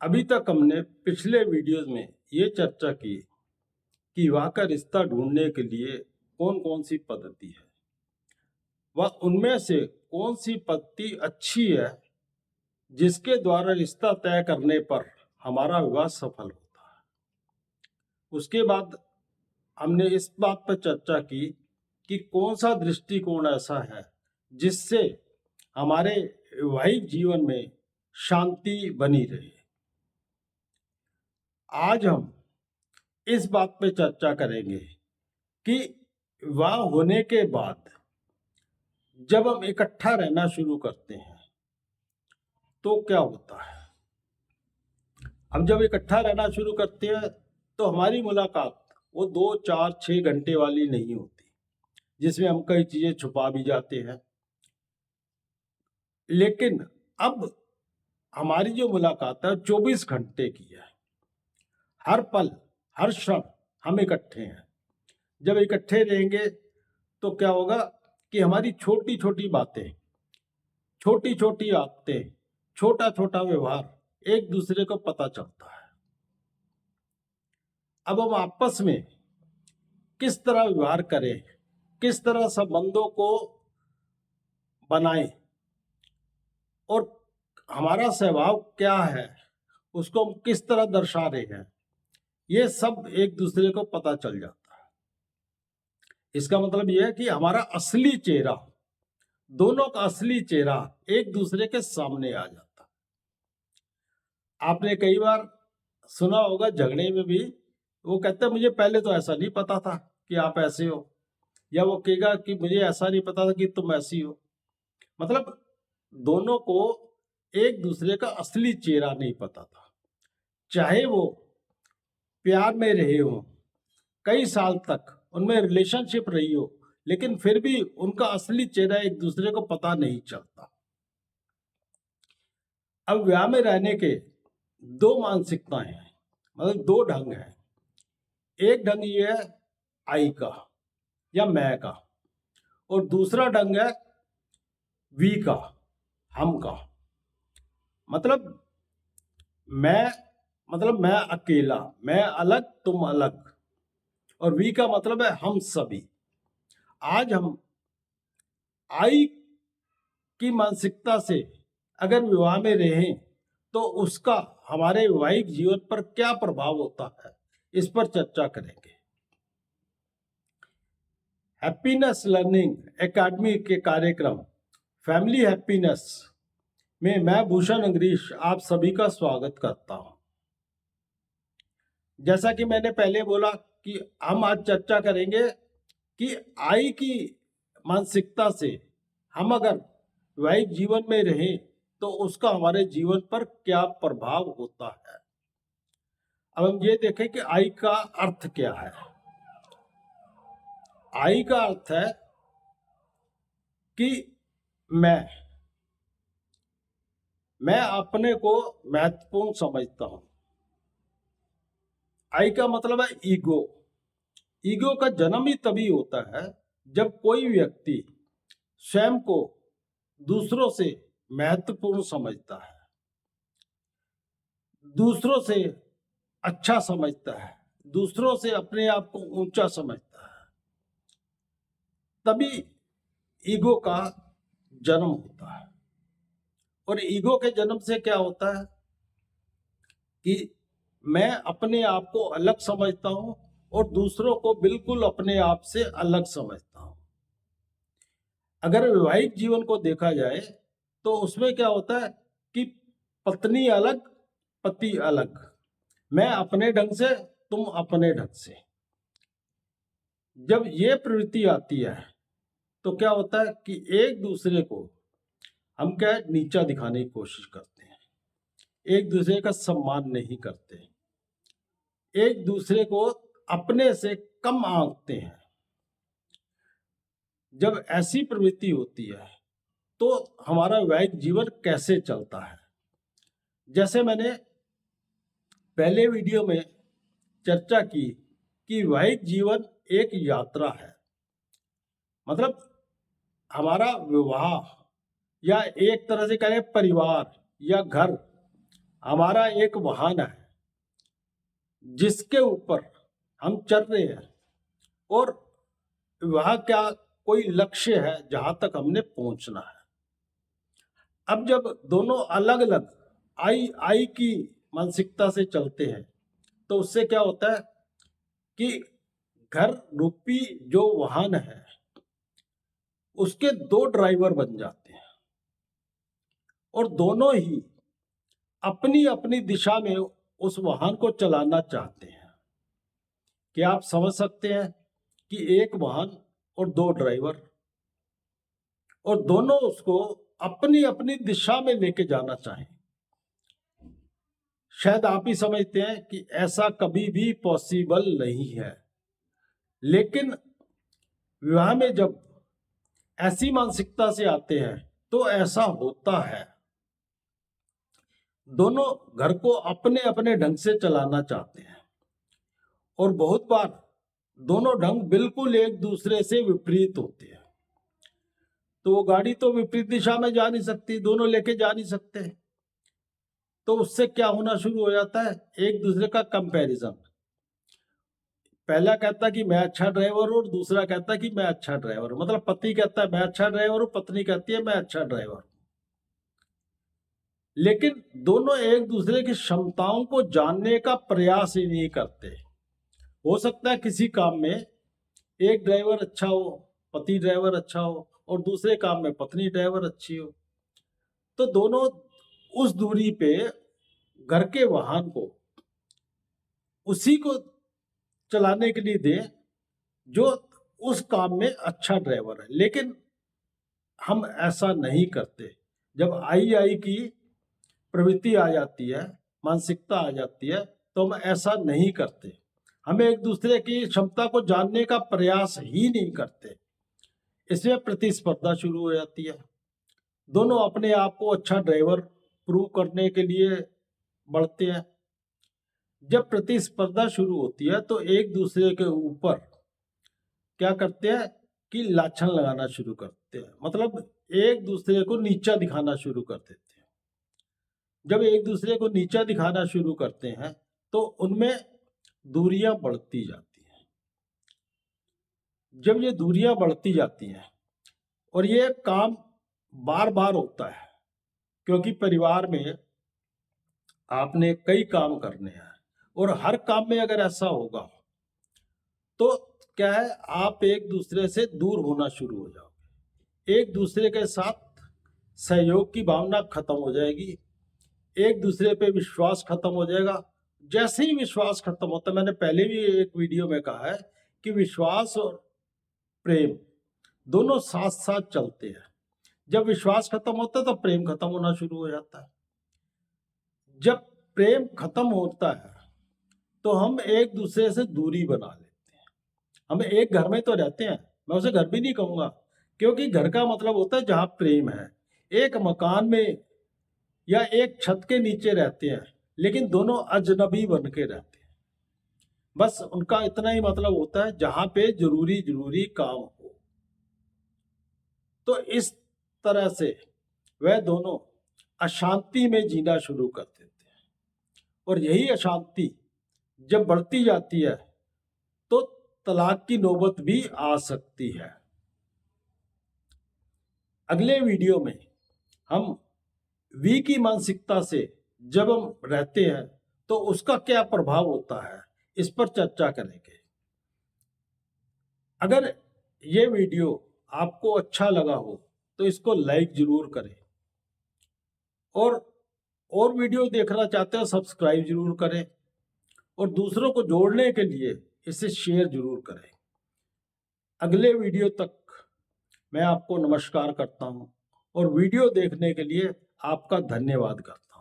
अभी तक हमने पिछले वीडियोस में ये चर्चा की कि विवाह का रिश्ता ढूंढने के लिए कौन कौन सी पद्धति है, वह उनमें से कौन सी पद्धति अच्छी है जिसके द्वारा रिश्ता तय करने पर हमारा विवाह सफल होता है। उसके बाद हमने इस बात पर चर्चा की कि कौन सा दृष्टिकोण ऐसा है जिससे हमारे वैवाहिक जीवन में शांति बनी रहे। आज हम इस बात पे चर्चा करेंगे कि विवाह होने के बाद जब हम इकट्ठा रहना शुरू करते हैं तो क्या होता है। हम जब इकट्ठा रहना शुरू करते हैं तो हमारी मुलाकात वो 2 4 6 घंटे वाली नहीं होती जिसमें हम कई चीजें छुपा भी जाते हैं, लेकिन अब हमारी जो मुलाकात है 24 घंटे की है। हर पल हर क्षण हम इकट्ठे हैं। जब इकट्ठे रहेंगे तो क्या होगा कि हमारी छोटी छोटी बातें, छोटी छोटी आदतें, छोटा छोटा व्यवहार एक दूसरे को पता चलता है। अब हम आपस में किस तरह व्यवहार करें, किस तरह संबंधों को बनाएं और हमारा स्वभाव क्या है उसको हम किस तरह दर्शा रहे हैं, ये सब एक दूसरे को पता चल जाता है। इसका मतलब यह है कि हमारा असली चेहरा, दोनों का असली चेहरा एक दूसरे के सामने आ जाता है। आपने कई बार सुना होगा झगड़े में भी वो कहते हैं मुझे पहले तो ऐसा नहीं पता था कि आप ऐसे हो, या वो कहेगा कि मुझे ऐसा नहीं पता था कि तुम ऐसी हो। मतलब दोनों को एक दूसरे का असली चेहरा नहीं पता था। चाहे वो प्यार में रहे हो, कई साल तक उनमें रिलेशनशिप रही हो, लेकिन फिर भी उनका असली चेहरा एक दूसरे को पता नहीं चलता। अब विवाह में रहने के दो मानसिकताएं हैं, मतलब दो ढंग हैं। एक ढंग ये है आई का या मैं का, और दूसरा ढंग है वी का, हम का। मतलब मैं मतलब मैं अकेला, मैं अलग तुम अलग, और वी का मतलब है हम सभी। आज हम आई की मानसिकता से अगर विवाह में रहें तो उसका हमारे वैवाहिक जीवन पर क्या प्रभाव होता है, इस पर चर्चा करेंगे। हैप्पीनेस लर्निंग एकेडमी के कार्यक्रम फैमिली हैप्पीनेस में मैं भूषण अंगरीश आप सभी का स्वागत करता हूं। जैसा कि मैंने पहले बोला कि हम आज चर्चा करेंगे कि आई की मानसिकता से हम अगर वैवाहिक जीवन में रहें तो उसका हमारे जीवन पर क्या प्रभाव होता है। अब हम ये देखें कि आई का अर्थ क्या है। आई का अर्थ है कि मैं अपने को महत्वपूर्ण समझता हूं। आई का मतलब है ईगो। ईगो का जन्म ही तभी होता है जब कोई व्यक्ति स्वयं को दूसरों से महत्वपूर्ण समझता है, दूसरों से अच्छा समझता है, दूसरों से अपने आप को ऊंचा समझता है, तभी ईगो का जन्म होता है। और ईगो के जन्म से क्या होता है कि मैं अपने आप को अलग समझता हूं और दूसरों को बिल्कुल अपने आप से अलग समझता हूं। अगर वैवाहिक जीवन को देखा जाए तो उसमें क्या होता है कि पत्नी अलग, पति अलग, मैं अपने ढंग से, तुम अपने ढंग से। जब ये प्रवृत्ति आती है तो क्या होता है कि एक दूसरे को हम क्या नीचा दिखाने की कोशिश करते हैं, एक दूसरे का सम्मान नहीं करते, एक दूसरे को अपने से कम आंकते हैं। जब ऐसी प्रवृत्ति होती है तो हमारा वैवाहिक जीवन कैसे चलता है। जैसे मैंने पहले वीडियो में चर्चा की कि वैवाहिक जीवन एक यात्रा है। मतलब हमारा विवाह या एक तरह से कहें परिवार या घर हमारा एक वाहन है जिसके ऊपर हम चल रहे हैं और वह क्या कोई लक्ष्य है जहां तक हमने पहुंचना है। अब जब दोनों अलग अलग आई आई की मानसिकता से चलते हैं तो उससे क्या होता है कि घर रूपी जो वाहन है उसके दो ड्राइवर बन जाते हैं और दोनों ही अपनी अपनी दिशा में उस वाहन को चलाना चाहते हैं। क्या आप समझ सकते हैं कि एक वाहन और दो ड्राइवर और दोनों उसको अपनी अपनी दिशा में लेके जाना चाहें। शायद आप ही समझते हैं कि ऐसा कभी भी पॉसिबल नहीं है, लेकिन विवाह में जब ऐसी मानसिकता से आते हैं तो ऐसा होता है। दोनों घर को अपने अपने ढंग से चलाना चाहते हैं और बहुत बार दोनों ढंग बिल्कुल एक दूसरे से विपरीत होते हैं। तो वो गाड़ी तो विपरीत दिशा में जा नहीं सकती, दोनों लेके जा नहीं सकते। तो उससे क्या होना शुरू हो जाता है, एक दूसरे का कंपैरिजन। पहला कहता है कि मैं अच्छा ड्राइवर हूं और दूसरा कहता है कि मैं अच्छा ड्राइवर हूं। मतलब पति कहता है मैं अच्छा ड्राइवर हूं, पत्नी कहती है मैं अच्छा ड्राइवर हूं। लेकिन दोनों एक दूसरे की क्षमताओं को जानने का प्रयास ही नहीं करते। हो सकता है किसी काम में एक ड्राइवर अच्छा हो, पति ड्राइवर अच्छा हो, और दूसरे काम में पत्नी ड्राइवर अच्छी हो। तो दोनों उस दूरी पे घर के वाहन को उसी को चलाने के लिए दें जो उस काम में अच्छा ड्राइवर है। लेकिन हम ऐसा नहीं करते। जब आई की प्रवृत्ति आ जाती है, मानसिकता आ जाती है, तो हम ऐसा नहीं करते। हम एक दूसरे की क्षमता को जानने का प्रयास ही नहीं करते। इसमें प्रतिस्पर्धा शुरू हो जाती है। दोनों अपने आप को अच्छा ड्राइवर प्रूव करने के लिए बढ़ते हैं। जब प्रतिस्पर्धा शुरू होती है तो एक दूसरे के ऊपर क्या करते हैं कि लाछन लगाना शुरू करते हैं। मतलब एक दूसरे को नीचा दिखाना शुरू कर देते हैं। जब एक दूसरे को नीचा दिखाना शुरू करते हैं तो उनमें दूरियां बढ़ती जाती हैं। जब ये दूरियां बढ़ती जाती हैं और ये काम बार बार होता है, क्योंकि परिवार में आपने कई काम करने हैं और हर काम में अगर ऐसा होगा तो क्या है, आप एक दूसरे से दूर होना शुरू हो जाओगे। एक दूसरे के साथ सहयोग की भावना खत्म हो जाएगी, एक दूसरे पे विश्वास खत्म हो जाएगा। जैसे ही विश्वास खत्म होता है, मैंने पहले भी एक वीडियो में कहा है कि विश्वास और प्रेम दोनों साथ साथ चलते हैं। जब विश्वास खत्म होता है तो प्रेम खत्म होना शुरू हो जाता है। जब प्रेम खत्म होता है तो हम एक दूसरे से दूरी बना लेते हैं। हम एक घर में तो रहते हैं, मैं उसे घर भी नहीं कहूंगा, क्योंकि घर का मतलब होता है जहां प्रेम है। एक मकान में या एक छत के नीचे रहते हैं, लेकिन दोनों अजनबी बन के रहते हैं। बस उनका इतना ही मतलब होता है जहां पे जरूरी जरूरी काम हो। तो इस तरह से वह दोनों अशांति में जीना शुरू कर देते हैं और यही अशांति जब बढ़ती जाती है तो तलाक की नौबत भी आ सकती है। अगले वीडियो में हम वी की मानसिकता से जब हम रहते हैं तो उसका क्या प्रभाव होता है, इस पर चर्चा करेंगे। अगर ये वीडियो आपको अच्छा लगा हो तो इसको लाइक जरूर करें और वीडियो देखना चाहते हो सब्सक्राइब जरूर करें और दूसरों को जोड़ने के लिए इसे शेयर जरूर करें। अगले वीडियो तक मैं आपको नमस्कार करता हूं और वीडियो देखने के लिए आपका धन्यवाद करता हूं।